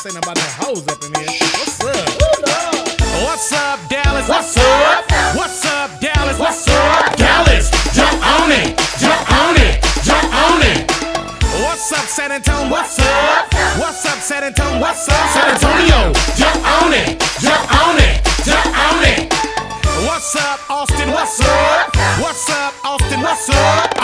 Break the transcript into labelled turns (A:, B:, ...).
A: ain't about no hoes up in here. What's up? What's up, Dallas?
B: What's up?
A: What's up, Dallas?
B: What's up, Dallas? Jump on it, jump on it, jump on it.
A: What's up, San Antonio?
B: What's up?
A: What's up, San Antonio? What's up,
B: San Antonio? Jump on it, jump on it, jump on it.
A: What's up, Austin?
B: What's up?
A: What's up, Austin? What's up?